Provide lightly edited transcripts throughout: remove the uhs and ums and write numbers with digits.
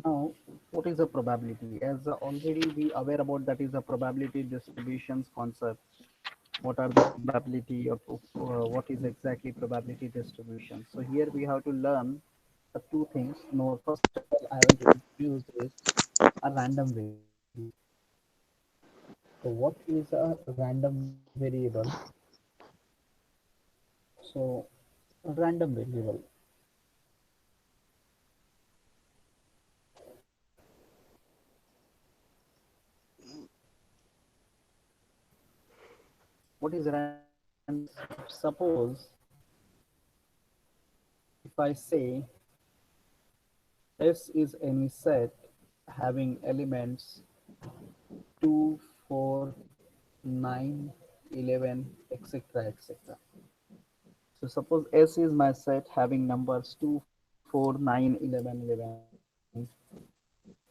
Now, what is a probability? As already we aware about that is a probability distributions concept. What are the probability of what is exactly probability distribution? So here we have to learn the two things. No, first of all, I will introduce is a random variable. So what is a random variable? So a random variable. What is random variable? Suppose if I say S is any set having elements 2, 4, 9, 11, etc. etc. So suppose S is my set having numbers 2, 4, 9, 11, 11.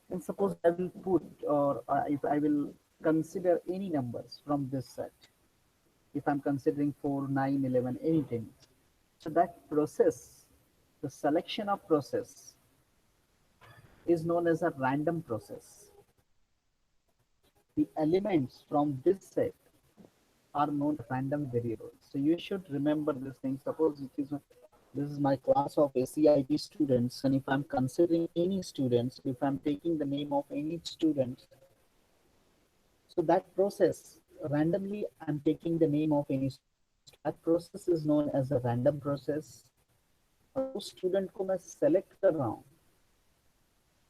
And suppose I will put or if I will consider any numbers from this set, if I'm considering 4, 9, 11, anything. So that process, the selection of process is known as a random process. The elements from this set are known as random variables. So you should remember this thing. Suppose this is my class of SCIT students, and if I'm considering any students, if I'm taking the name of any student, so that process randomly I'm taking the name of any student. That process is known as a random process. और उस student को मैं select कर रहा हूँ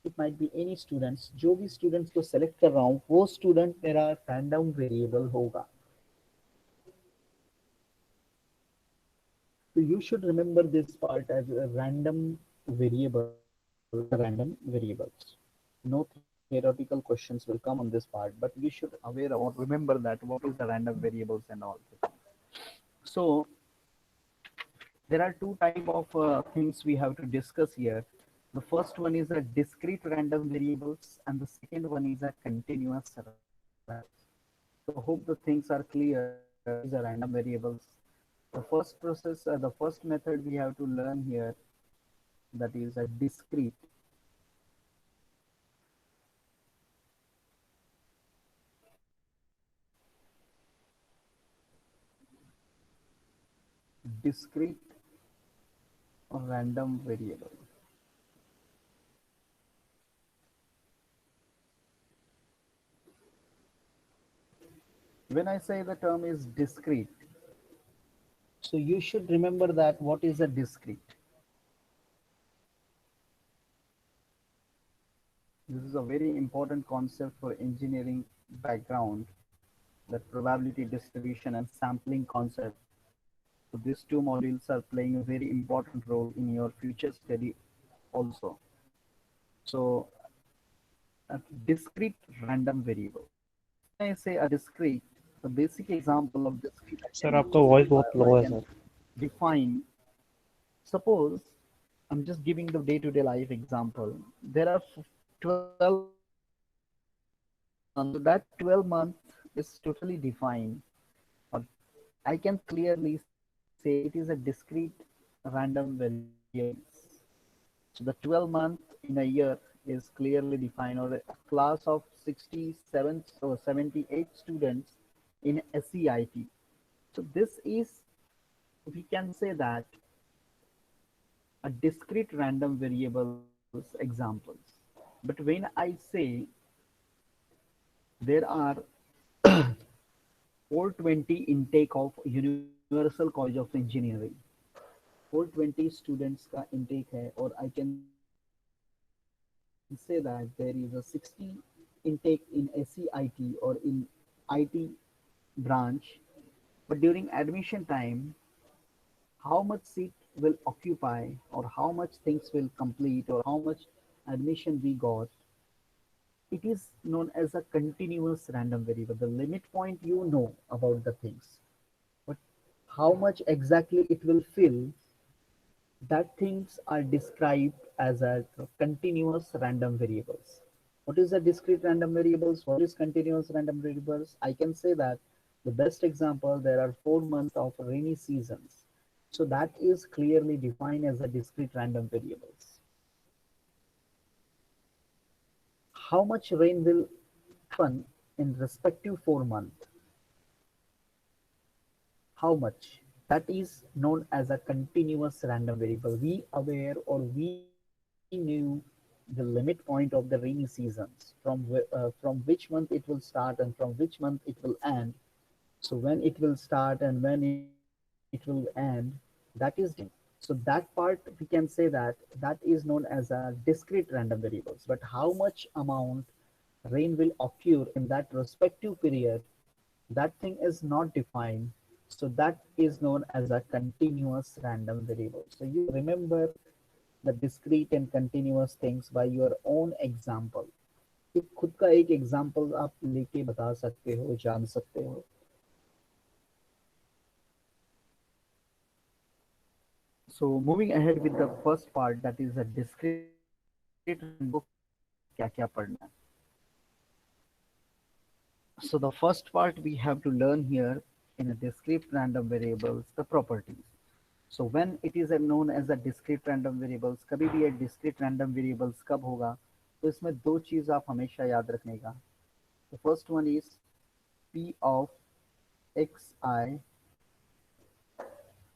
it might be any students जो भी students को सेलेक्ट कर रहा हूँ वो स्टूडेंट मेरा रैंडम वेरिएबल होगा So you should remember this part as a random variables, random variables. No theoretical questions will come on this part, but you should aware or remember that what is the random variables and all. So there are two type of things we have to discuss here. The first one is a discrete random variables, and the second one is a continuous random variables. So hope the things are clear. What is a random variables? The first process, the first method we have to learn here, that is a discrete or random variable. When I say the term is discrete, so you should remember that what is a discrete. This is a very important concept for engineering background, that probability distribution and sampling concept. So these two modules are playing a very important role in your future study also. So a discrete random variable. When I say a discrete, the basic example of discrete I sir can आपका use voice बहुत I लो है can sir. define. Suppose I'm just giving the day-to-day life example. There are 12 months. So that 12 month is totally defined. Or I can clearly say it is a discrete random variables. So the 12 month in a year is clearly defined, or a class of 67 or 78 students in SCIT. So this is, we can say that, a discrete random variables examples. But when I say there are 420 intake of Universal College of Engineering, 420 students का intake है, or I can say that there is a 60 intake in SCIT or in IT branch, but during admission time, how much seat will occupy, or how much things will complete, or how much admission we got, it is known as a continuous random variable. The limit point you know about the things, but how much exactly it will fill, that things are described as a continuous random variables. What is a discrete random variables? What is continuous random variables? I can say that the best example, there are 4 months of rainy seasons. So that is clearly defined as a discrete random variables. how much rain will happen in respective 4 months. How much? That is known as a continuous random variable. We aware or we knew the limit point of the rainy seasons from which month it will start and from which month it will end. So when it will start and when it will end, that is defined. So that part we can say that that is known as a discrete random variables. But how much amount rain will occur in that respective period, that thing is not defined. So that is known as a continuous random variable. So you remember the discrete and continuous things by your own example. एक खुद का एक example आप लेके बता सकते हो, जान सकते हो. So moving ahead with the first part, that is a discrete random variable, क्या क्या पढ़ना है. So the first part we have to learn here in a discrete random variables the properties. So when it is known as a discrete random variables, कभी भी ये discrete random variables कब होगा, तो इसमें दो चीज आप हमेशा याद रखने का. The first one is p of xi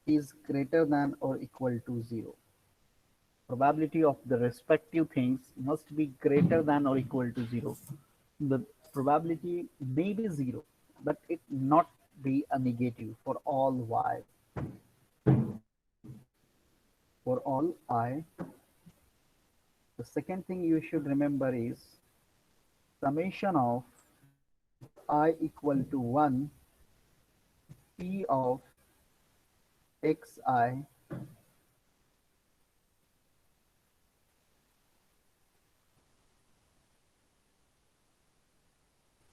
is greater than or equal to 0. Probability of the respective things must be greater than or equal to 0. The probability may be 0, but it not be a negative for all y. For all I, the second thing you should remember is summation of I equal to 1 p of xi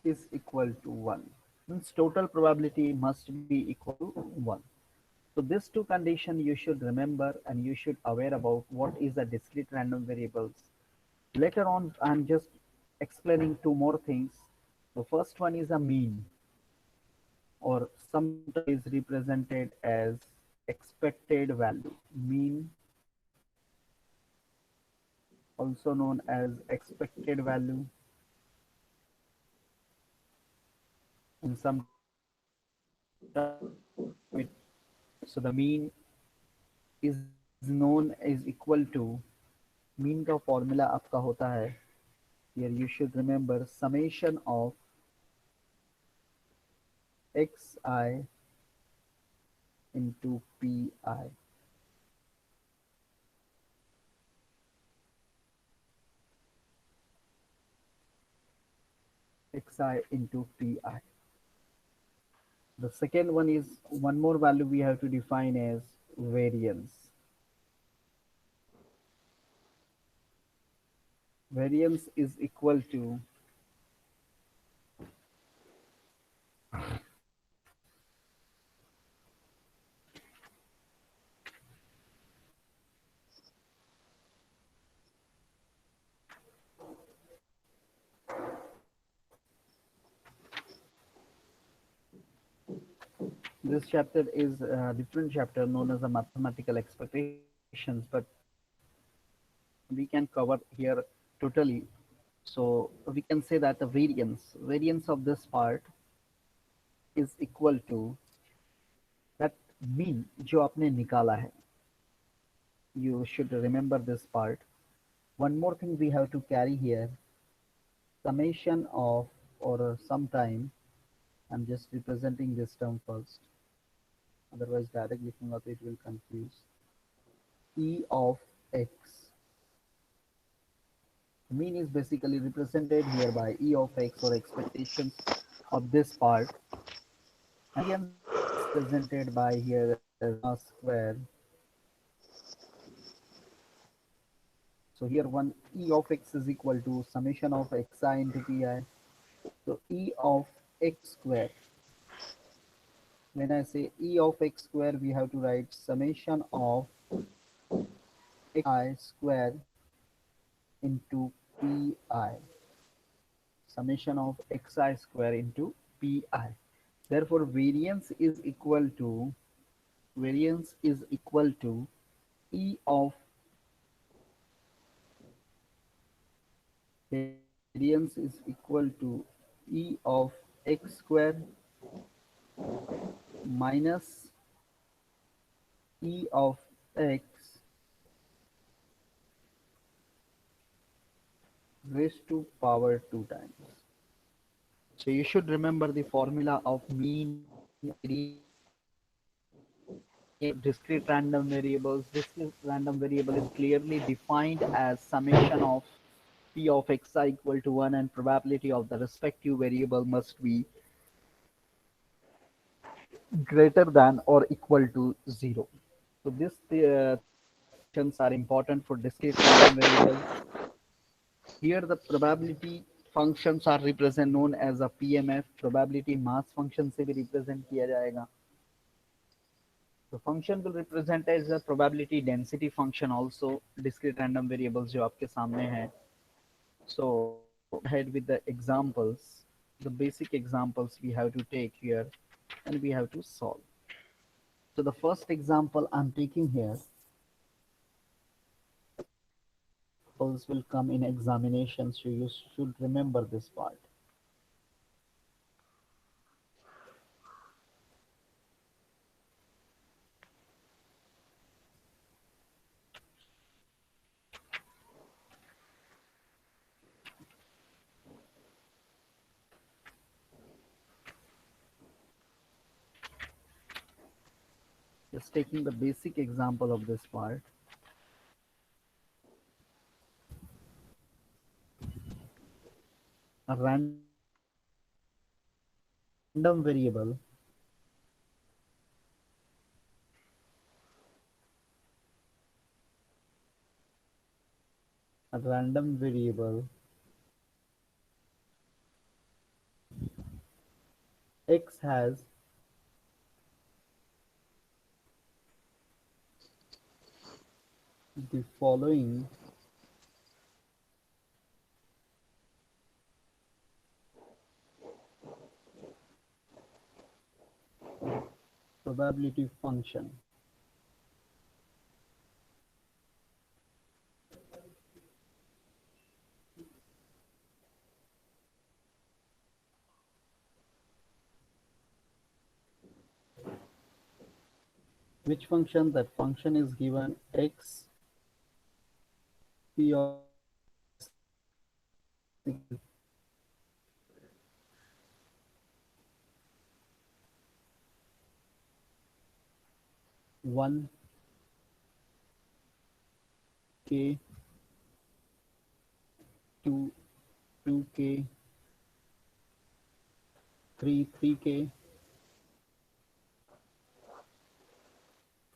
is equal to 1. Means total probability must be equal to 1. So these two conditions you should remember and you should aware about what is a discrete random variables. Later on, I'm just explaining two more things. The first one is a mean, or sometimes is represented as expected value. Mean, also known as expected value, and sometimes limit. So the mean is known as equal to, mean का formula आपका होता है, here you should remember summation of xi into pi. Xi into pi. The second one is one more value we have to define as variance. Variance is equal to this chapter is a different chapter known as the mathematical expectations, but we can cover here totally. So we can say that the variance of this part is equal to that mean जो आपने निकाला है. You should remember this part. One more thing we have to carry here, summation of, or sometime I'm just representing this term first, otherwise direct लिखूंगा तो it will confuse. E of x, mean is basically represented here by E of x or expectations of this part, and variance is presented by here as gamma square. So here one E of x is equal to summation of xi into pi. So E of x square, when I say E of x square, we have to write summation of xi square into pi. Summation of xi square into pi. Therefore, variance is equal to E of variance is equal to e of x square minus e of x raised to power 2 times. So you should remember the formula of mean, variance, discrete random variables. Discrete random variable is clearly defined as summation of p of xi equal to 1 and probability of the respective variable must be greater than or equal to 0. So these three functions are important for discrete random variables. Here the probability functions are represent known as a PMF. Probability mass function से भी represent किया जाएगा. The function will represent as a probability density function also. Discrete random variables जो आपके सामने हैं. So ahead with the examples. The basic examples we have to take here and we have to solve. So the first example I'm taking here, those will come in examinations, so you should remember this part. Just taking the basic example of this part. A random variable a random variable x has the following probability function. Which function? That function is given x p of one k, two, two k, three k,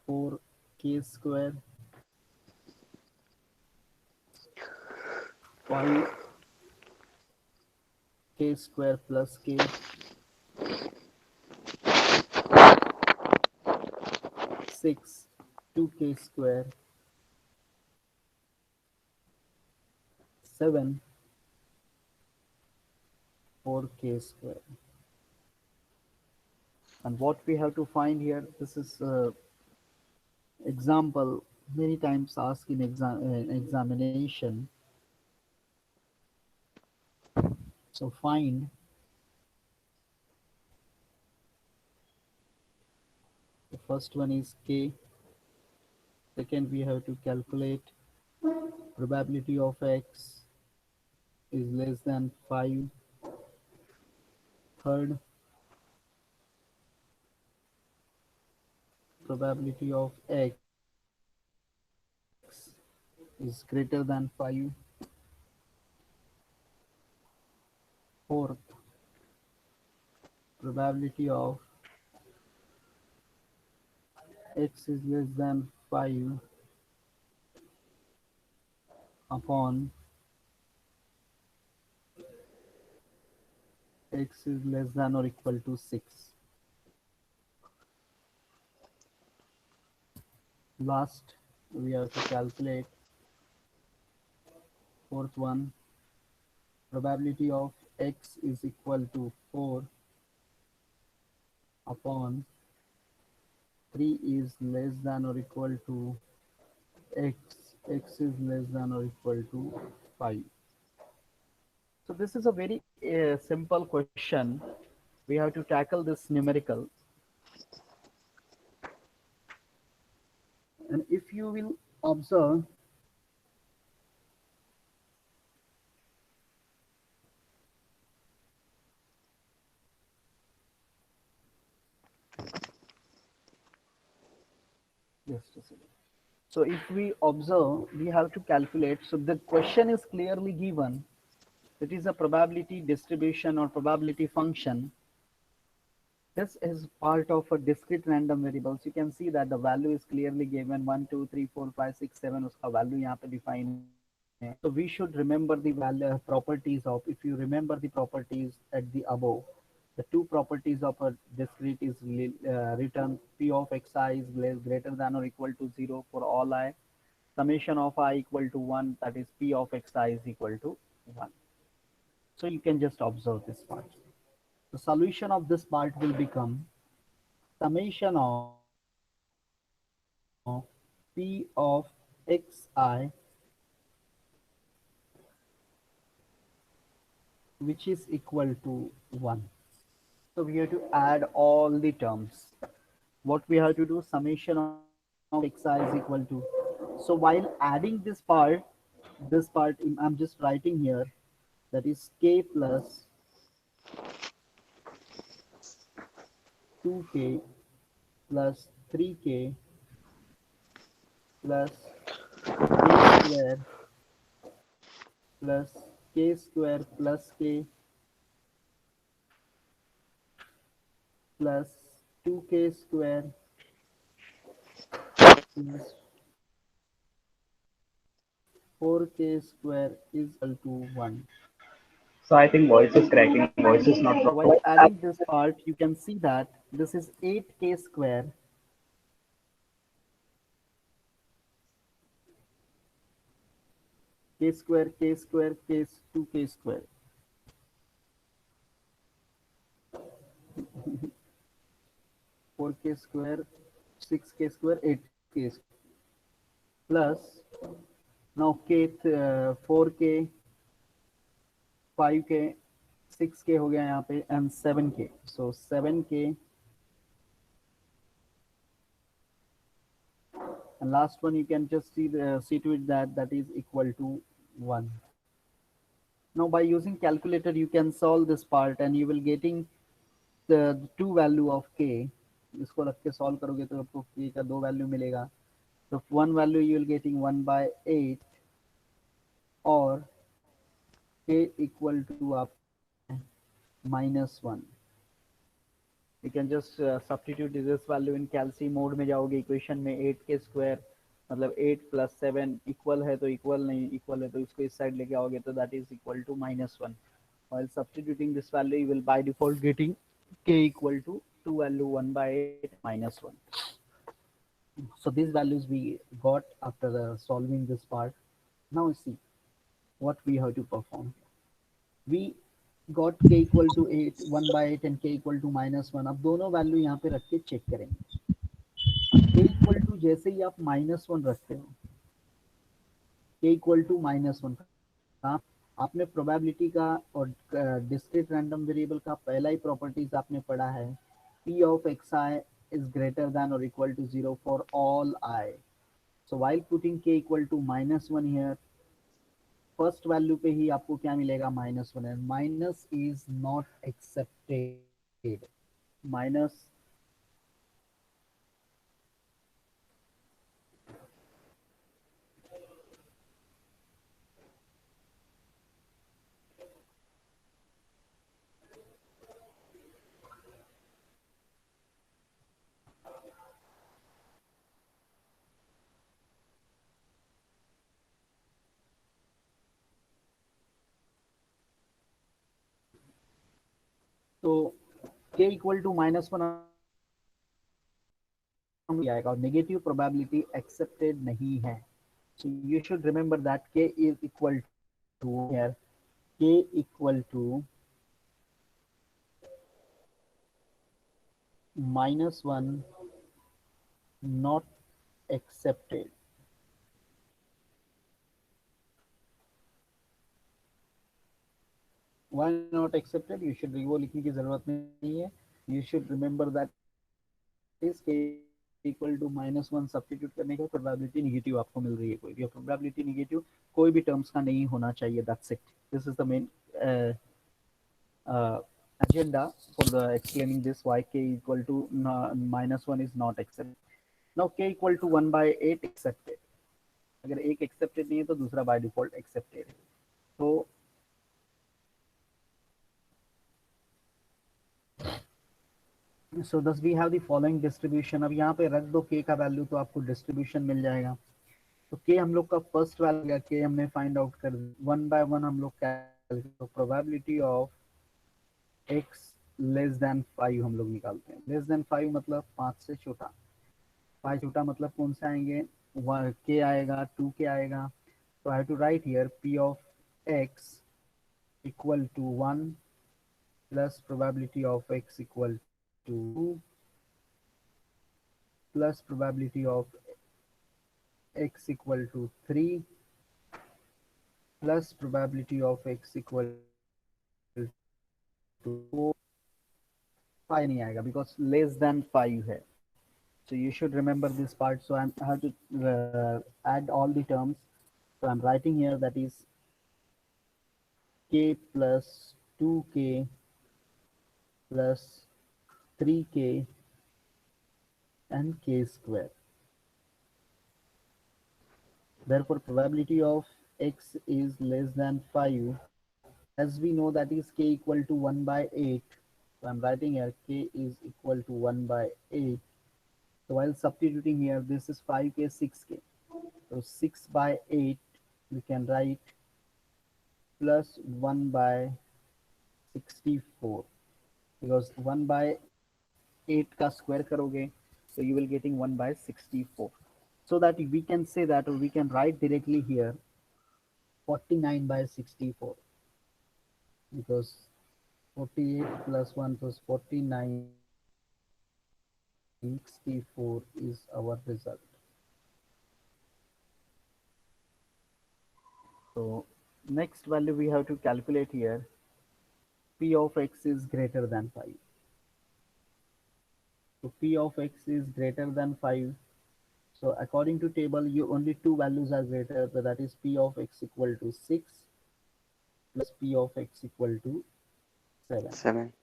four k square, five k square plus k, six, two k square, seven, four k square. And what we have to find here, this is example many times asked in examination. So find the first one is k. Second, we have to calculate probability of x is less than 5. Third, probability of x is greater than 5. Fourth, probability of x is less than 5 upon x is less than or equal to 6. Last, we have to calculate fourth one, probability of x is equal to 4 upon 3 is less than or equal to x, x is less than or equal to 5. So this is a very simple question. We have to tackle this numerical. And if you will observe, just a second. So if we observe, we have to calculate. So the question is clearly given. It is a probability distribution or probability function. This is part of a discrete random variables. You can see that the value is clearly given 1, 2, 3, 4, 5, 6, 7. उसका value यहाँ पे define है. So we should remember the value properties of. If you remember the properties at the above, the two properties of a discrete is written p of xi is greater than or equal to 0 for all I. Summation of I equal to 1, that is p of xi is equal to 1. So you can just observe this part. The solution of this part will become summation of p of xi, which is equal to 1. So we have to add all the terms. What we have to do, summation of xi is equal to. So while adding this part I'm just writing here, that is k plus 2k plus 3k plus k square plus k square plus k plus 2k square plus 4k square is equal to 1. So I think voice is cracking. Voice is not So proper. while adding this part, you can see that this is 8k square k square k square k 2k square 4k square 6k square 8k square plus now k 4k 5k 6k हो गया यहाँ पे and 7k. So 7k and last one you can just see to it that that is equal to 1. Now by using calculator you can solve this part and you will getting the two value of k. इसको रख के solve करोगे तो आपको k का दो value मिलेगा. So one value you will getting 1 by 8 or k equal to आपको minus 1. You can just substitute this value in calci mode में जाओगे इक्वेशन में 8k स्क्वायर मतलब 8 प्लस 7 इक्वल है तो इक्वल नहीं इक्वल है तो इसको इस साइड लेके आओगे तो that is equal to -1. While substituting this value you will by default getting k equal to 2 value 1 by 8 minus 1. So these values we got after solving this part. Now see what we have to perform. We got k equal to 8 1 by 8 and k equal to -1. अब दोनों value यहाँ पे रख के check करेंगे. अब k equal to जैसे ही आप -1 रखते हो, k इक्वल टू -1 आपने प्रोबेबिलिटी का और डिस्क्रीट रैंडम वेरिएबल का पहला ही प्रॉपर्टीज आपने पढ़ा है, p of xi is greater than or equal to 0 for all I. So while putting k equal to -1 here, first value पे ही आपको क्या मिलेगा -1 है. Minus is not accepted. Minus तो k इक्वल टू -1 आएगा और नेगेटिव प्रोबेबिलिटी एक्सेप्टेड नहीं है. So you should remember that k is equal to here k equal to -1 not accepted. Why not accepted? You should वो लिखने की जरूरत नहीं है. You should remember that is k equal to -1 substitute करने का प्रोबेबिलिटी निगेटिव आपको मिल रही है कोई भी प्रोबेबिलिटी निगेटिव कोई भी टर्म्स का नहीं होना चाहिए. That's it. This is the main agenda for the explaining this why k equal to -1 is not accepted. Now k equal to 1 by 8 accepted. अगर एक accepted नहीं है तो दूसरा by default accepted है. तो so thus we have the following distribution. अब यहाँ पे रख दो k का वैल्यू तो आपको डिस्ट्रीब्यूशन मिल जाएगा. तो k हम लोग का फर्स्ट वैल्यू k हमने फाइंड आउट कर दिया. वन बाय वन हम लोग कैलकुलेट. तो probability of x less than 5 हम लोग निकालते हैं. लेस देन 5 मतलब 5 से छोटा. 5 छोटा मतलब कौन से आएंगे? k आएगा, 2k आएगा. तो I have to write here p of x equal to 1 plus probability of x equal to 2 plus probability of x equal to 3 plus probability of x equal to 4. 5 नहीं आएगा because less than 5 है. So you should remember this part. So I have to add all the terms. So I'm writing here that is k plus 2k plus 3k and k square. Therefore probability of x is less than 5, as we know that is k equal to 1 by 8. So I'm writing here k is equal to 1 by 8. So while substituting here, this is 5k, 6k. So 6 by 8, we can write plus 1 by 64, because 1 by 8 का square करोगे so you will getting 1 by 64. So that we can say that, or we can write directly here 49 by 64, because 48 plus 1 plus 49, 64 is our result. So next value we have to calculate here, p of x is greater than 5. So p of x is greater than 5. So according to table, you only two values are greater, so that is p of x equal to 6 plus p of x equal to 7. 7.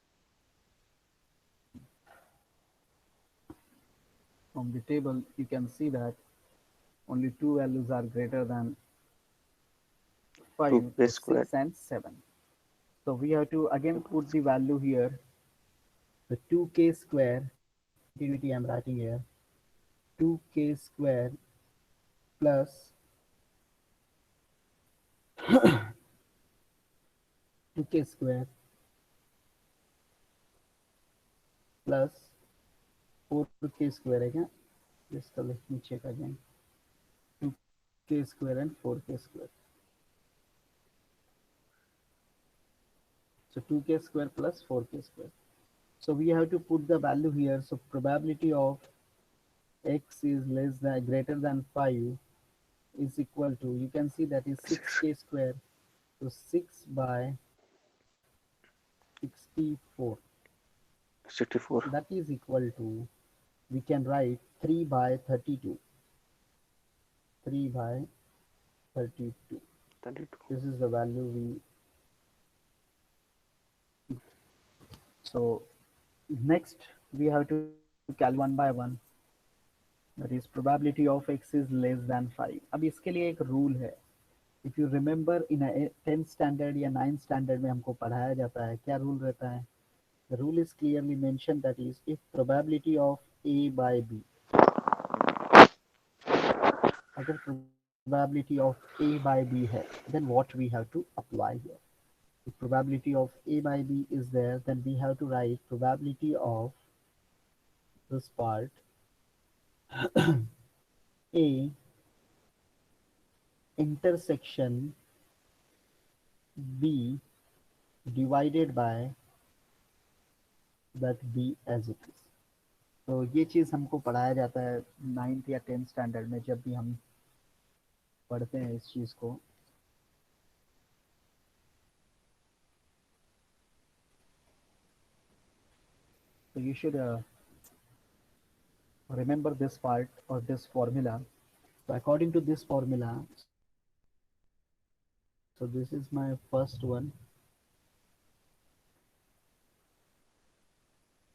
From the table, you can see that only two values are greater than 5, 2k so square. 6 and 7. So we have to again put the value here, the 2k square, continuity I'm writing here, 2k square plus 2k square plus 4k square है क्या? Just let me check again. 2k square and 4k square. So 2k square plus 4k square. So we have to put the value here. So probability of x is less than greater than 5 is equal to, you can see that is 6k square. So 6 by 64. 64. That is equal to, we can write 3 by 32. 3 by 32. 32. This is the value we. So next we have to calculate one by one. That is probability of x is less than 5. अब इसके लिए एक rule है. If you remember in a 10th standard या 9th standard में हमको पढ़ाया जाता है, क्या रूल रहता है? The rule is clearly mentioned, that is if probability of a by b, अगर probability of a by b है, then what we have to apply here? If probability of a by b is there, then we have to write probability of this part a intersection b divided by that b as it is. तो ये चीज़ हमको पढ़ाया जाता है 9th या 10th standard में, जब भी हम पढ़ते हैं इस चीज़ को. So you should remember this part or this formula. So according to this formula, so this is my first one.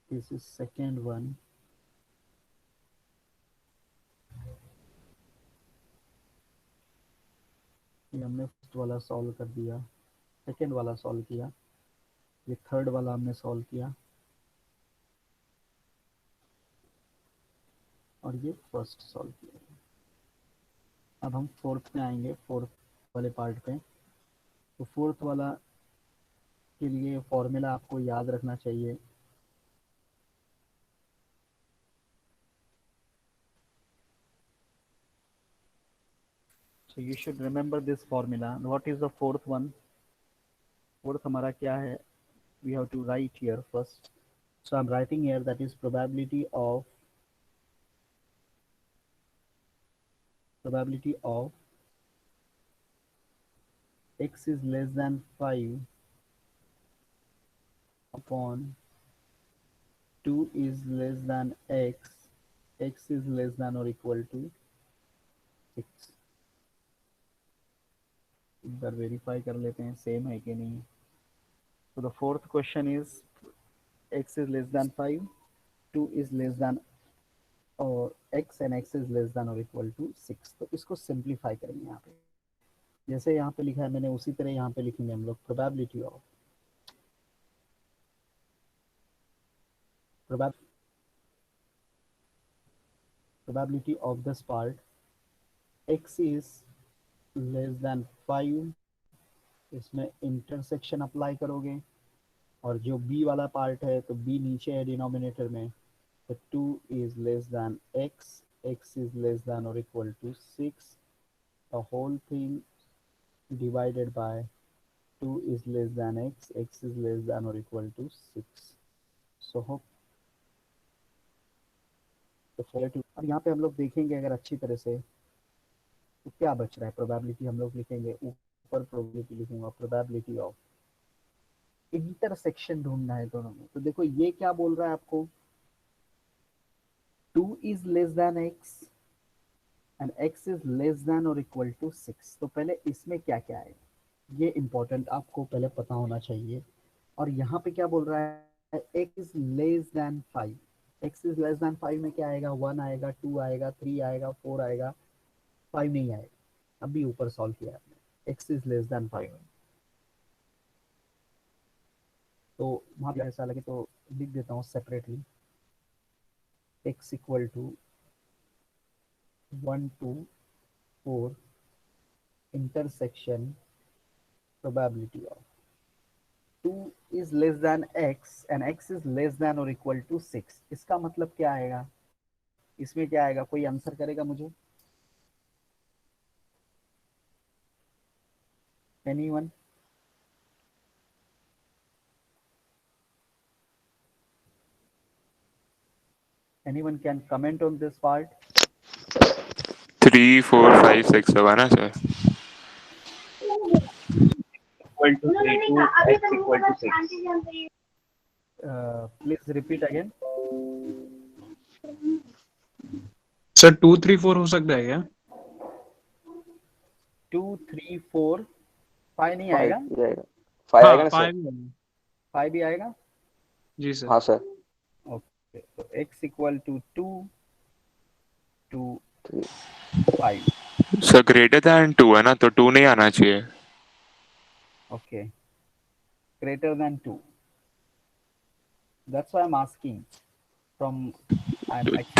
This is second one. ये हमने फर्स्ट वाला सॉल्व कर दिया, सेकेंड वाला सॉल्व किया, ये थर्ड वाला हमने सॉल्व किया, और ये फर्स्ट सॉल्व किया। अब हम फोर्थ में आएंगे, फोर्थ वाले पार्ट पे। तो फोर्थ वाला के लिए फॉर्मूला आपको याद रखना चाहिए। So you should remember this formula. What is the fourth one? Fourth हमारा क्या है? We have to write here first. So I'm writing here that is probability of x is less than 5 upon 2 is less than x, x is less than or equal to 6. एक बार verify कर लेते हैं same है कि नहीं। So the fourth question is x is less than 5, 2 is less than और x and x is less than or equal to 6। तो इसको सिंप्लीफाई करेंगे यहाँ पे, जैसे यहाँ पे लिखा है मैंने उसी तरह यहाँ पे लिखेंगे हम लोग। Probability of this part x is less than 5, इसमें इंटरसेक्शन अप्लाई करोगे, और जो b वाला पार्ट है तो b नीचे है डिनोमिनेटर में, तो 2 is less than x, x is less than or equal to 6, the whole thing divided by 2 is less than x, x is less than or equal to 6. So hope अब यहाँ पे हम लोग देखेंगे अगर अच्छी तरह से तो क्या बच रहा है। प्रोबेबिलिटी हम लोग लिखेंगे, ऊपर प्रोबेबिलिटी लिखूंगा, प्रोबेबिलिटी ऑफ इंटरसेक्शन ढूंढना है दोनों में। तो देखो ये क्या बोल रहा है आपको, 2 is less than x and x is less than or equal to 6। तो पहले इसमें क्या क्या है ये इंपॉर्टेंट आपको पहले पता होना चाहिए। और यहाँ पे क्या बोल रहा है, x is less than 5, x is less than 5 में क्या आएगा, 1 आएगा, 2 आएगा, 3 आएगा, 4 आएगा, 5 नहीं आएगा। अभी ऊपर सॉल्व किया आपने, x is less than 5। तो वहाँ पे ऐसा लगे तो लिख देता हूँ separately, x equal to 1 to 4 intersection probability of 2 is less than x and x is less than or equal to 6। इसका मतलब क्या आएगा, इसमें क्या आएगा, कोई आंसर करेगा मुझे? Anyone? Anyone can comment on this part? 3, 4, 5, 6 होगा ना sir? Equal to 3 to x equal to 6. Please repeat again. Sir 2, 3, 4 हो सकता है क्या? 2, 3, 4, 5 नहीं 5 आएगा? जाएगा, 5 आएगा ना सर? 5 भी आएगा? जी सर। हाँ सर। ओके, तो x equal to 2 to 5। Sir greater than 2 है ना, तो 2 नहीं आना चाहिए। Okay, greater than 2. That's why I'm asking. I'm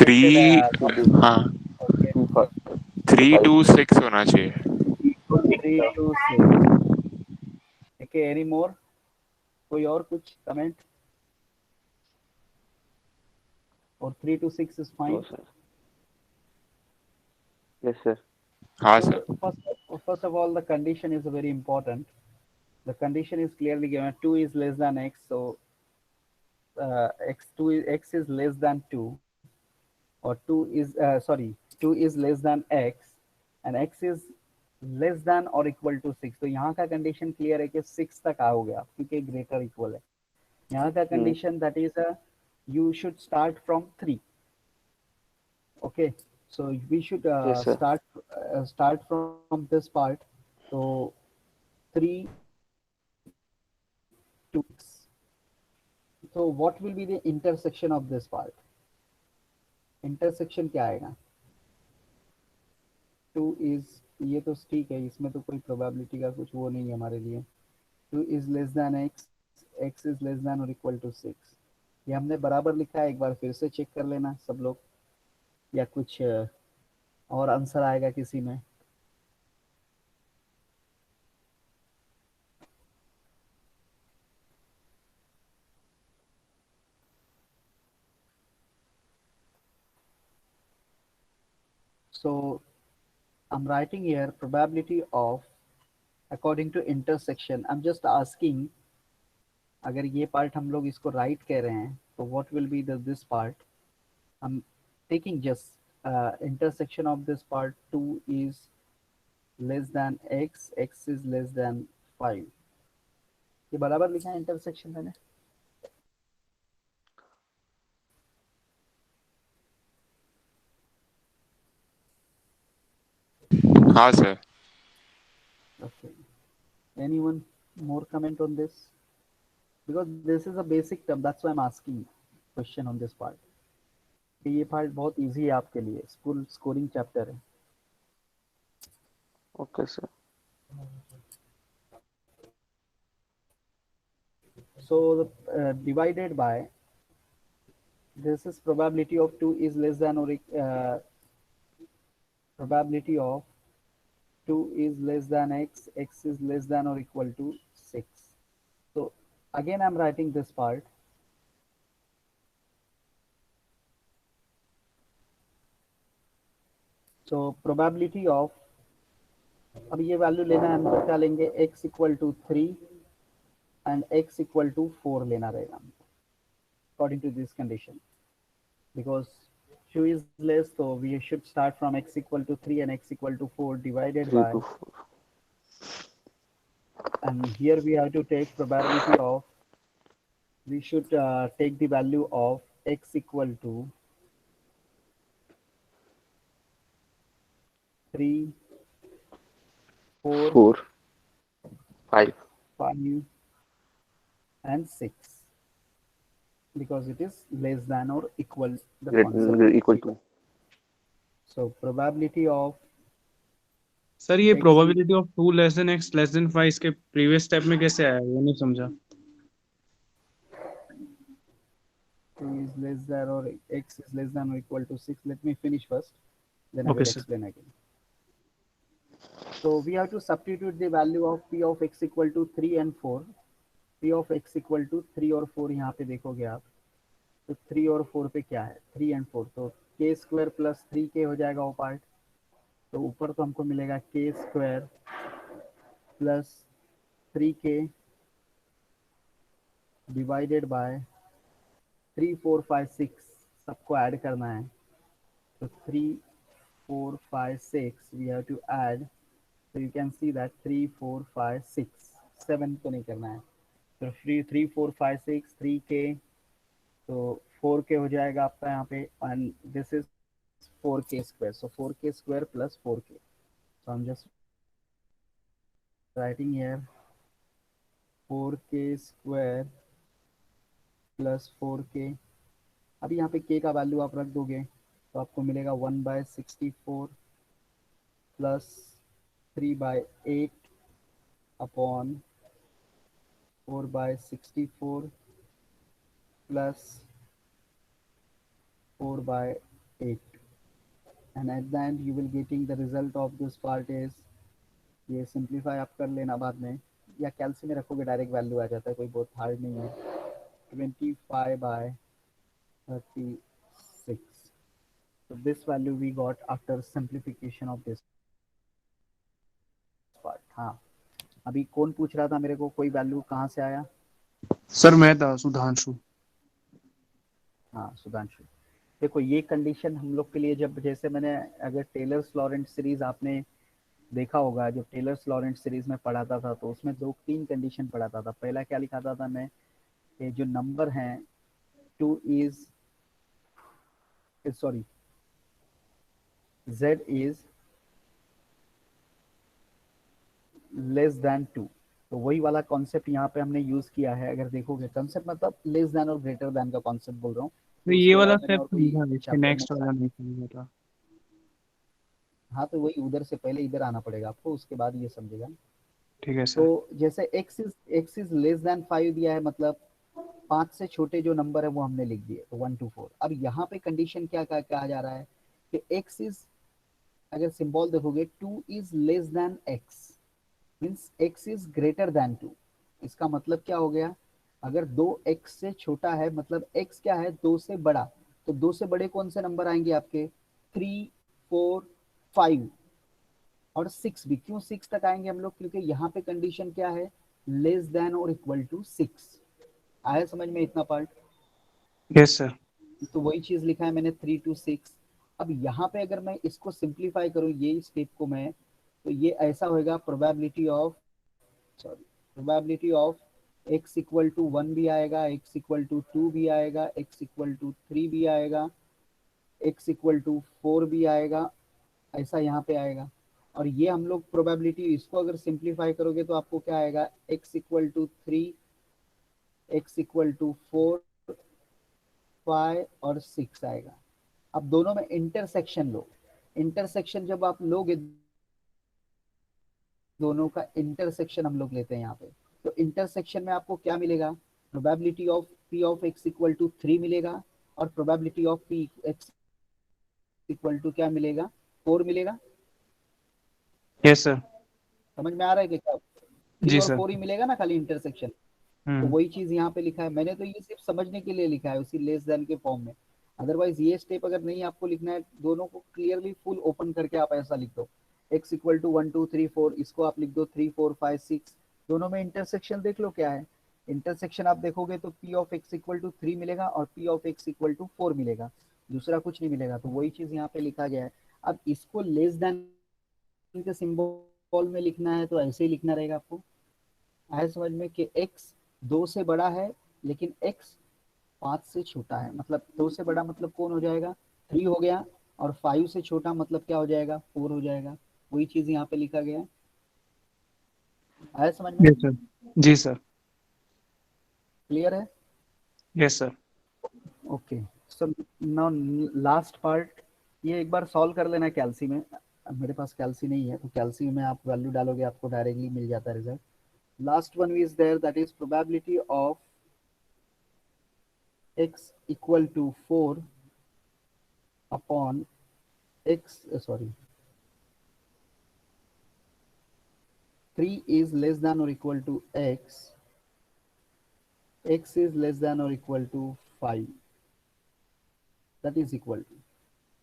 3 expected. हाँ, Okay, 3 to 6 होना चाहिए। 3 to 6. Okay, any more? कोई और कुछ comment? Or 3 to 6 is fine? No, sir. Yes, sir. हाँ So sir. first of all, the condition is very important. The condition is clearly given. 2 is less than x, so x is less than 2, or 2 is 2 is less than x, and x is less than or equal to 6। तो यहाँ का condition clear है कि 6 तक आओगे आप, क्योंकि greater equal है। यहाँ का condition that is you should start from 3. Okay, so we should Yes, sir. start from this part. So 3 to 6. So what will be the intersection of this part? Intersection क्या आएगा? 2 is, ये तो ठीक है, इसमें तो कोई प्रोबेबिलिटी का कुछ वो नहीं है हमारे लिए. 2 is less than x, x is less than और इक्वल टू 6. ये हमने बराबर लिखा है, एक बार फिर से चेक कर लेना सब लोग, या कुछ और आंसर आएगा किसी में. So I'm writing here probability of according to intersection. I'm just asking, अगर ये पार्ट हम लोग इसको राइट कह रहे हैं तो what will be the this part? I'm taking just intersection of this part. 2 is less than x, x is less than 5. ये बराबर लिखा है इंटरसेक्शन मैंने. हाँ sir. Okay. Anyone more comment on this? Because this is a basic term, that's why I'm asking question on this part. ये part बहुत easy है आपके लिए, स्कूल स्कोरिंग चैप्टर है. Okay, sir. So divided by, this is probability of 2 is less than or probability of 2 is less than x, x is less than or equal to 6. So again I'm writing this part. So probability of, अब ये value लेना है, हम क्या लेंगे, x equal to 3 and x equal to 4 लेना रहेगा according to this condition. Because 2 is less, so we should start from x equal to 3 and x equal to 4 divided 3 by, to 4. and here we have to take probability of, we should take the value of x equal to 3, 4, 4, 5. 5 and 6, because it is less than or equal the concept. Equal to. So probability of, sir ये X- probability of 2 less than x less than 5 के previous step में कैसे आया, ये नहीं समझा. 2 is less than or x is less than or equal to 6. Let me finish first, then I Okay, will sir. explain again. So we have to substitute the value of p of x equal to 3 and 4. p of x equal to 3 और 4 यहाँ पे देखोगे आप, तो 3 और 4 पे क्या है, 3 and 4, तो k स्क्वायर प्लस 3k हो जाएगा वो पार्ट. तो ऊपर तो हमको मिलेगा k square plus 3k divided by 3, 4, 5, 6 सबको ऐड करना है. तो 3, 4, 5, 6 we have to add. So you can see that 3, 4, 5, 6, 7 को नहीं करना है. तो 3, 4, 5, 6, 3k, तो 4k हो जाएगा आपका यहाँ पे, and this is 4k square. So 4k square plus 4k. So I'm just writing here 4k square plus 4k. अभी यहाँ पे k का वैल्यू आप रख दोगे तो आपको मिलेगा 1/64 plus 3/8 upon 4/64 plus 4/8, and at the end you will getting the result of this part is, ये सिंप्लीफाई आप कर लेना बाद में, या कैलसी में रखोगे डायरेक्ट वैल्यू आ जाता है, कोई बहुत हार्ड नहीं है. 25/36. So this value we got after simplification of this part. हाँ, अभी कौन पूछ रहा था मेरे को, कोई वैल्यू कहाँ से आया? सर मैं था सुधांशु. हाँ सुधांशु. देखो ये कंडीशन हम लोग के लिए, जब जैसे मैंने, अगर टेलर्स लॉरेंट सीरीज आपने देखा होगा, जब टेलर्स लॉरेंट सीरीज में पढ़ाता था तो उसमें 2-3 कंडीशन पढ़ाता था. पहला क्या लिखाता था मैं, ये जो नंबर हैं 2 is sorry, z is less than 2। तो वही वाला कॉन्सेप्ट यहाँ पे हमने यूज किया है। अगर देखोगे कंसेप्ट मतलब लेस देन और ग्रेटर देन का कॉन्सेप्ट बोल रहा हूँ। तो तो ये उसके वाला अलावा मैंने स्टेप और कोई समझा, इसके चैप्टर में नेक्स्ट वाला नहीं समझा था। हाँ, तो वही उधर से पहले इधर आना पड़ेगा आपको, उसके बाद ये समझेगा। ठीक है सर। तो जैसे x इज लेस देन 5 दिया है, मतलब 5 से छोटे जो नंबर है वो हमने लिख दिए, तो 1 to 4। अब यहाँ पे कंडीशन क्या कहा जा रहा है कि x इज, अगर सिंबल देखोगे 2 is less than x, means x is greater than 2। इसका मतलब क्या हो गया, अगर 2x से छोटा है मतलब x क्या है, 2 से बड़ा। तो 2 से बड़े कौन से नंबर आएंगे आपके, 3, 4, 5 और 6 भी। क्यों 6 तक आएंगे हम लोग, क्योंकि यहाँ पे कंडीशन क्या है, लेस देन और इक्वल टू 6। आया समझ में इतना पार्ट। Yes sir. तो वही चीज लिखा है मैंने 3 to 6। अब यहाँ पे अगर मैं इसको सिंप्लीफाई करूँ ये स्टेप को मैं, तो ये ऐसा होगा, probability of x equal to 1 भी आएगा, x इक्वल टू 2 भी आएगा, x इक्वल टू 3 भी आएगा, x इक्वल टू 4 भी आएगा, ऐसा यहाँ पे आएगा। और ये हम लोग प्रोबेबिलिटी इसको अगर सिंप्लीफाई करोगे तो आपको क्या आएगा, x equal to 3, x equal to 4, 5 और 6 आएगा। अब दोनों में इंटरसेक्शन लो। इंटरसेक्शन जब आप लोगे, दोनों का इंटरसेक्शन हम लोग लेते हैं यहाँ पे, तो इंटरसेक्शन में आपको क्या मिलेगा, probability of p of x equal to 3 मिलेगा, और probability of p x equal to क्या मिलेगा, 4 मिलेगा। Yes sir. समझ में आ रहा है कि क्या, 3 जी और सर। 4 ही मिलेगा ना खाली इंटरसेक्शन। तो वही चीज यहाँ पे लिखा है, मैंने तो ये सिर्फ समझने के लिए लिखा है उसी लेस देन के फॉर्म में। अदरवाइज ये स्टेप अगर नहीं आपको लिखना है, दोनों को क्लियरली फुल ओपन करके आप ऐसा लिख दो, x इक्वल टू 1 2 3 4, इसको आप लिख दो 3 4 5 6। दोनों में इंटरसेक्शन देख लो क्या है। इंटरसेक्शन आप देखोगे तो p of x equal to 3 मिलेगा और p of x equal to 4 मिलेगा, दूसरा कुछ नहीं मिलेगा। तो वही चीज यहाँ पे लिखा गया है। अब इसको लेस देन के सिंबल में लिखना है तो ऐसे ही लिखना रहेगा आपको। आया समझ में कि x 2 से बड़ा है लेकिन x 5 से छोटा है, मतलब 2 से बड़ा मतलब कौन हो जाएगा, 3 हो गया, और 5 से छोटा मतलब क्या हो जाएगा, 4 हो जाएगा। वही चीज यहाँ पे लिखा गया है। आया समझ में, यस सर। जी सर। क्लियर है। Yes sir. Okay, so now last part, ये एक बार सॉल्व कर लेना कैल्सी में। अब मेरे पास कैल्सी नहीं है, तो कैल्सी में आप वैल्यू डालोगे आपको डायरेक्टली मिल जाता है result. Last one is there, that is probability of x equal to 4 upon x, sorry, 3 is less than or equal to x, x is less than or equal to 5, that is equal to।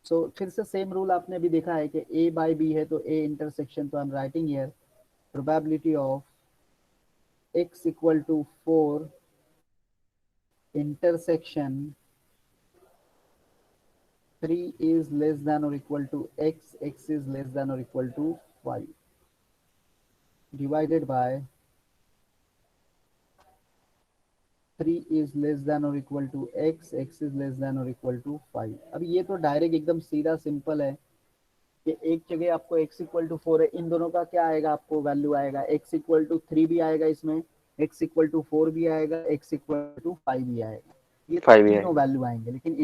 so फिर से same rule आपने अभी देखा है कि a by b है तो a intersection, तो आई am writing here probability of x equal to 4 intersection 3 is less than or equal to x, x is less than or equal to 5 divided by 3 is less than or equal to x, x is less than or equal to 5। अब ये तो direct एकदम सीधा simple है कि एक जगह आपको x इक्वल टू 4 है, इन दोनों का क्या आएगा, आपको वैल्यू आएगा x इक्वल टू 3 भी आएगा, इसमें x इक्वल टू 4 भी आएगा, x इक्वल टू 5 भी आएगा, ये 5 ही तीनों आएगा। वैल्यू आएंगे। लेकिन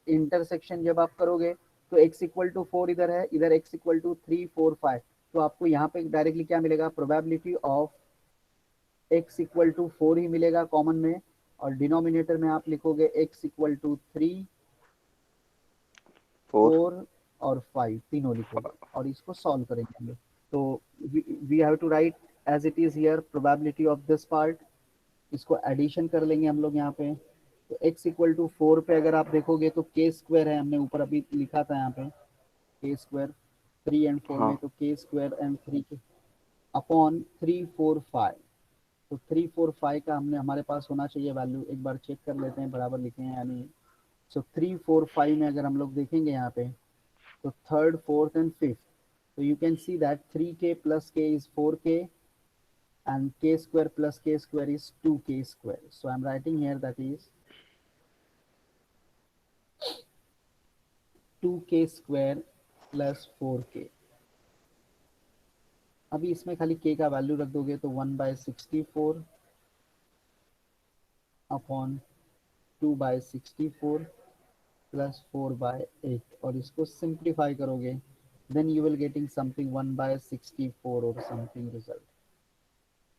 इंटरसेक्शन जब आप करोगे तो x इक्वल टू 4 इधर है, इधर x इक्वल टू 3 4 5, तो आपको यहाँ पे डायरेक्टली क्या मिलेगा, probability of x equal to 4 ही मिलेगा कॉमन में, और डिनोमिनेटर में आप लिखोगे x इक्वल टू 3 4 4 और 5 तीनों लिखोगे, और इसको सॉल्व करेंगे हम लोग। तो we have to write as it is here probability of this part, इसको एडिशन कर लेंगे हम लोग यहाँ पे। तो x इक्वल टू 4 पे अगर आप देखोगे तो k स्क्वायर है, हमने ऊपर अभी लिखा था यहाँ पे k स्क्वायर 3 एंड 4 में, हाँ तो k स्क्वायर एंड 3 के अपॉन 3 4 5। तो 3 4 5 का हमने हमारे पास होना चाहिए वैल्यू, एक बार चेक कर लेते हैं बराबर लिखे हैं यानी। सो 3 4 5 में अगर हम लोग देखेंगे यहाँ पे, तो थर्ड फोर्थ एंड फिफ्थ, तो you can see that 3k plus k is 4k and k square plus k square is 2k square, so I'm writing here that is 2k square plus 4k। अभी इसमें खाली k का value रख दोगे तो 1/64 upon 2/64 plus 4/8, और इसको simplify करोगे then you will getting something 1/64 और समथिंग रिजल्ट।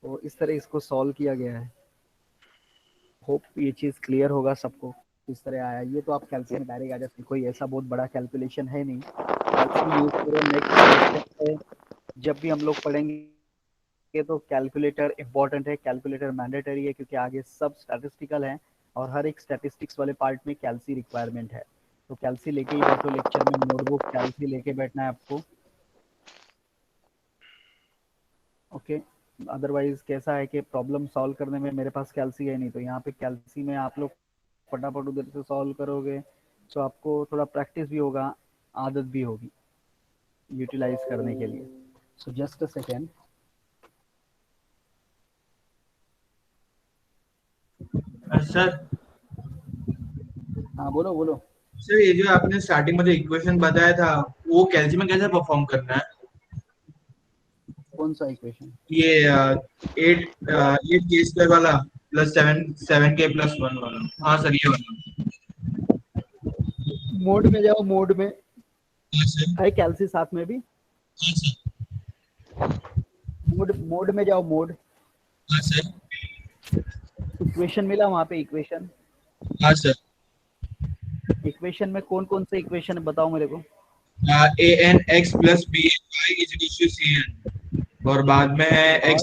तो इस तरह इसको सॉल्व किया गया है। होप ये चीज़ क्लियर होगा सबको किस तरह आया। ये तो आप कैलकुलेशन डायरेक्ट आ जाते, कोई ऐसा बहुत बड़ा कैलकुलेशन है नहीं। कैलकुलेशन यूज करो। नेक्स्ट है जब भी हम लोग पढ़ेंगे तो कैलकुलेटर इंपॉर्टेंट है, कैलकुलेटर मैंडेटरी है, क्योंकि आगे सब स्टैटिस्टिकल है और हर एक स्टैटिस्टिक्स वाले पार्ट में कैलसी रिक्वायरमेंट है। तो कैलसी लेके ही बैठो लेक्चर में, नोटबुक कैलसी लेके बैठना है आपको। ओके अदरवाइज कैसा है कि प्रॉब्लम सॉल्व करने में मेरे पास कैलसी है नहीं, तो यहाँ पे कैलसी में आप लोग फटाफट उधर से सॉल्व करोगे तो आपको थोड़ा प्रैक्टिस भी होगा, आदत भी होगी यूटिलाइज करने के लिए। So just a second. Sir हाँ बोलो बोलो। सर ये जो आपने स्टार्टिंग में जो इक्वेशन बताया था वो कैल्सी में कैसे परफॉर्म करना है? कौन सा इक्वेशन? ये 8k² वाला प्लस 7k प्लस 1 वाला। हाँ सर ये वाला। मोड में जाओ, मोड में हाँ सर। है कैलसी साथ में भी। हाँ सर। मोड में जाओ, मोड। हाँ सर। इक्वेशन मिला वहाँ पे, इक्वेशन। हाँ सर। इक्वेशन में कौन कौन से इक्वेशन है बताओ मेरे को। anx plus bny is equal to cn, और बाद में है और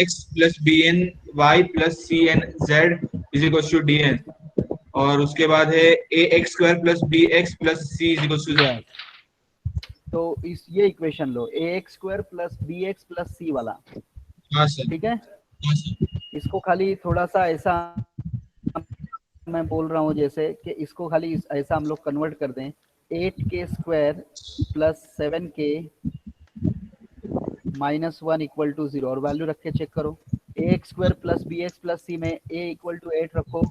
x plus bny plus cnz is equal to dn, और उसके बाद है ax square plus bx plus c is equal to. Yes, तो इस ये इक्वेशन लो, A X square plus B X plus C वाला। हाँ सर। ठीक है, हाँ सर। इसको खाली थोड़ा सा ऐसा मैं बोल रहा हूँ जैसे कि इसको खाली ऐसा हम लोग कन्वर्ट कर दें, 8k square plus 7k minus 1 equal to 0, और वैल्यू रख के चेक करो। A X square plus B X plus C में ए इक्वल टू 8 रखो,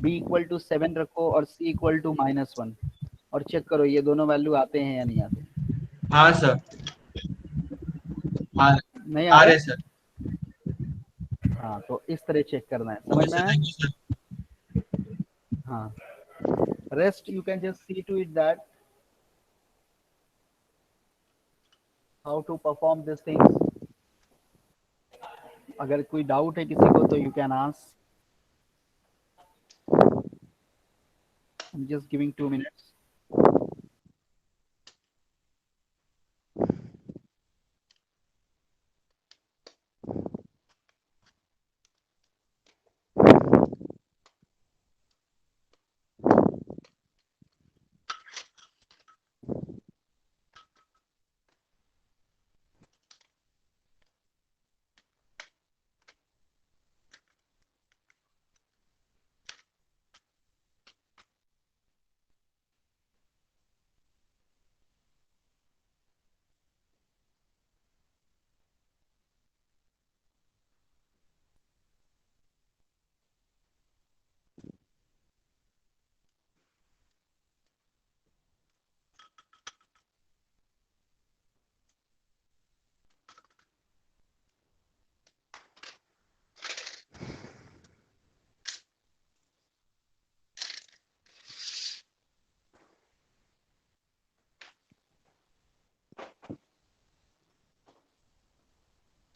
बी इक्वल टू 7 रखो और सी इक्वल टू -1, और चेक करो ये दोनों वैल्यू आते हैं या नहीं आते। हाँ सर। हाँ नहीं आ आ रहा रहे है? सर। हाँ तो इस तरह चेक करना है, ओके समझ में सर, आया? Thank you sir. हाँ, rest you can just see to it that how to perform these things. अगर कोई डाउट है किसी को तो you can ask. I'm just giving 2 minutes.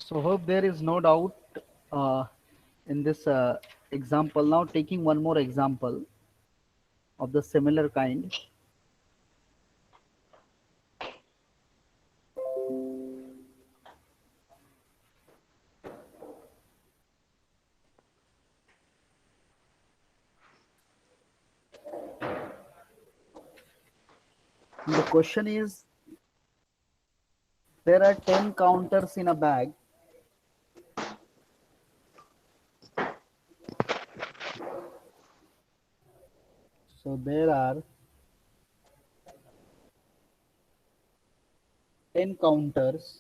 So hope there is no doubt uh, in this example. Now taking one more example of the similar kind. The question is, there are 10 counters in a bag. So there are 10 counters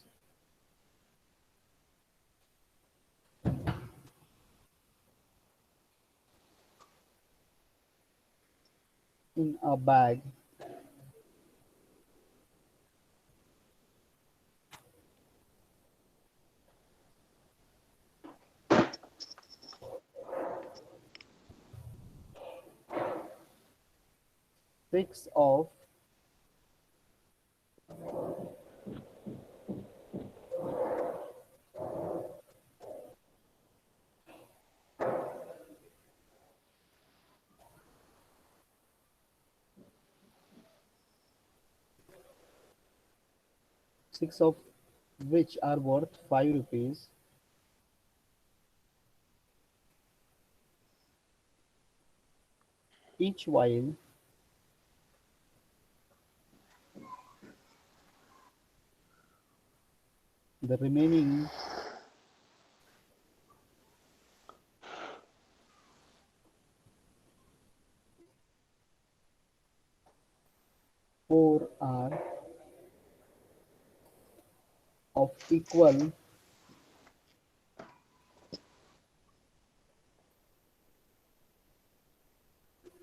in a bag 6 of six of which are worth 5 rupees each, while the remaining four are of equal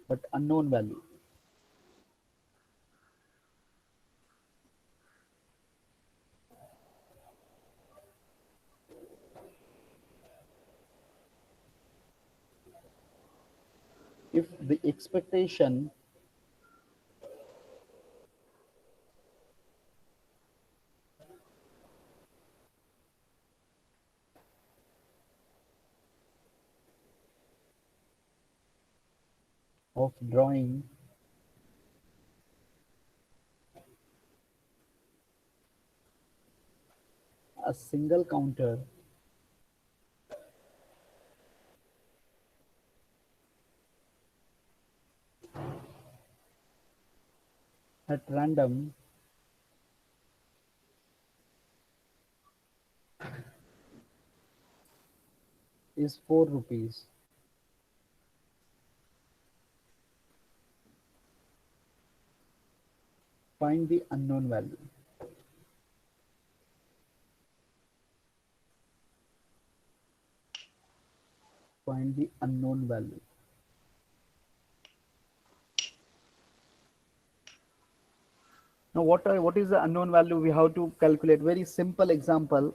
but unknown value. If the expectation of drawing a single counter at random is 4 rupees. Find the unknown value. Find the unknown value. Now, what is the unknown value? We have to calculate. Very simple example.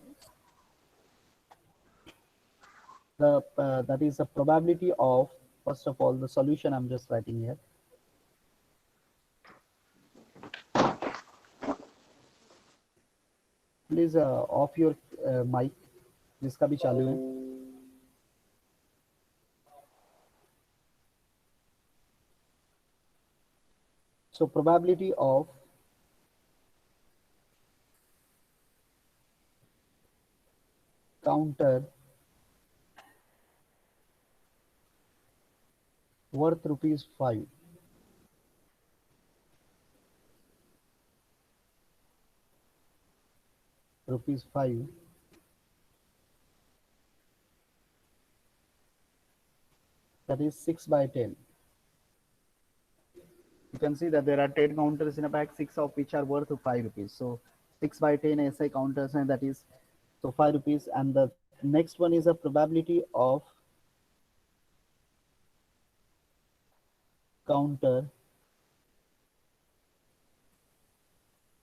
That is the probability of, first of all, the solution I'm just writing here. Please off your mic, जिसका भी चालू है. So probability of counter worth rupees 5. Rupees 5 that is 6 by 10. You can see that there are 10 counters in a pack, 6 of which are worth 5 rupees. So 6 by 10 SI counters, and that is so 5 rupees. And the next one is a probability of counter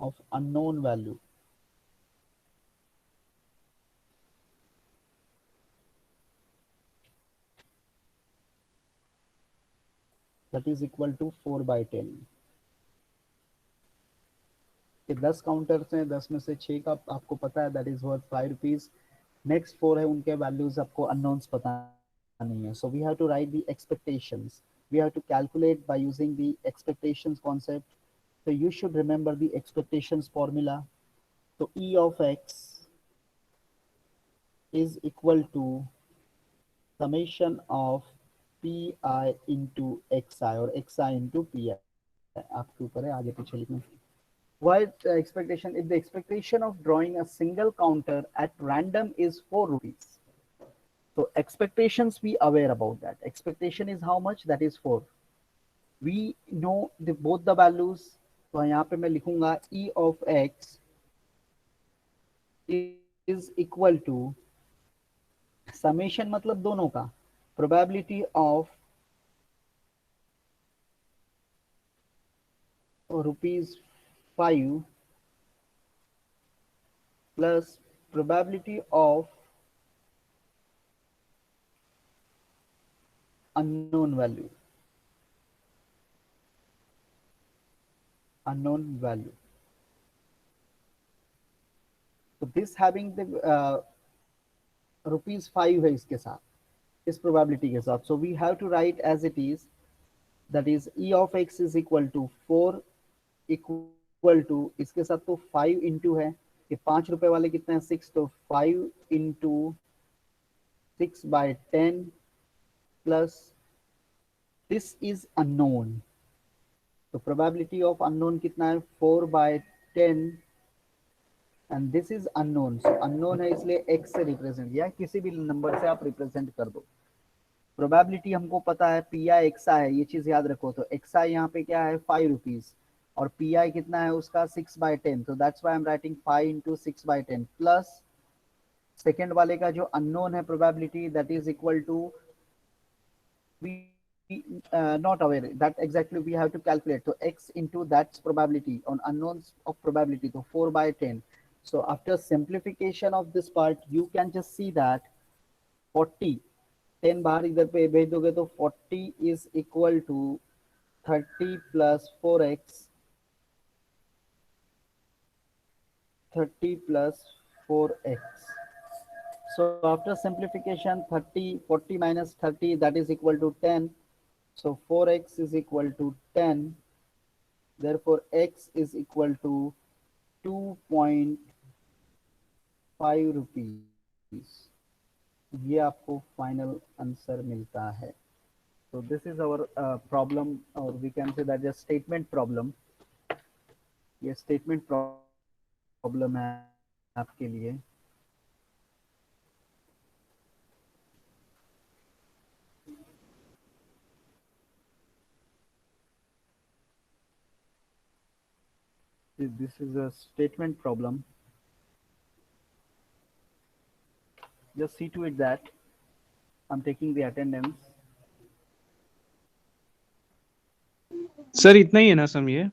of unknown value. That is equal to 4 by 10. कि 10 counters हैं, 10 में से 6 का आपको पता है that is worth 5 rupees. Next 4 है, उनके वैल्यूज आपको अननोन्स पता नहीं है. So we have to write the expectations. We have to calculate by using the expectations concept. So you should remember the expectations formula. So E of X is equal to summation of PI into XI or XI into PI. आपके ऊपर है, आगे पीछे लिखना. Why expectation? If the expectation of drawing a single counter at random is 4 rupees. So expectations, we aware about that. Expectation is how much? That is 4. We know both the values. तो यहाँ पे मैं लिखूंगा E of X is equal to summation, मतलब दोनों का, probability of rupees 5 plus probability of unknown value. unknown value. So this having the ₹5 है इसके साथ, इस probability के साथ. So we have to write as it is, that is E of x is equal to 4 equal to इसके साथ तो 5 into है, ये ₹5 वाले कितना है 6, तो 5 into 6 by 10 plus this is unknown. तो probability of unknown कितना है 4 by 10 and this is unknown. So unknown है इसलिए x से रिप्रेजेंट किया, किसी भी नंबर से आप रिप्रेजेंट कर दो. प्रोबेबिलिटी हमको पता है पी आई एक्सा है, ये चीज याद रखो. तो एक्सा यहाँ पे क्या है ₹5 और पी आई कितना है उसका 6 by 10. तो that's why I am writing 5 into 6 by 10 plus second वाले का जो अननोन है probability that is equal to not aware that exactly we have to calculate. So x into that's probability on unknowns of probability, so 4 by 10. So after simplification of this part you can just see that 40 10 बाहर इधर पे भेज दोगे तो 40 is equal to 30 plus 4x 30 plus 4x. So after simplification 40 minus 30 that is equal to 10. So 4x is equal to 10. Therefore x is equal to 2.5 rupees. ये आपको final answer मिलता है. So this is our problem, or we can say that is statement problem. ये statement problem है आपके लिए. This is a statement problem. Just see to it that I'm taking the attendance. Sir इतना ही है ना सम ये?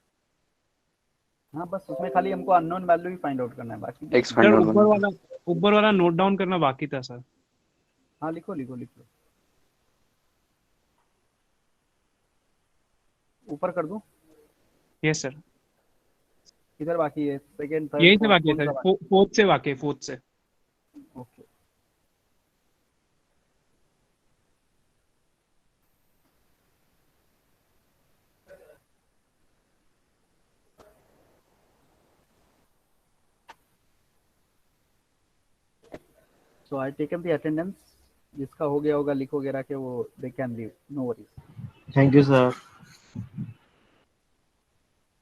हाँ बस उसमें खाली हमको अननोन वैल्यू ही फाइंड आउट करना है, बाकी X सर find out ऊपर वाला नोट डाउन करना बाकी था सर. हाँ लिखो लिखो लिखो, ऊपर कर दूं. यस सर, इधर बाकी है सेकंड थर्ड यही से बाकी है सर. फोर्थ से बाकी है, फोर्थ से. Okay. So I taken the attendance. जिसका हो गया होगा लिखो गिरा के वो they can leave, no worries. Thank you, sir.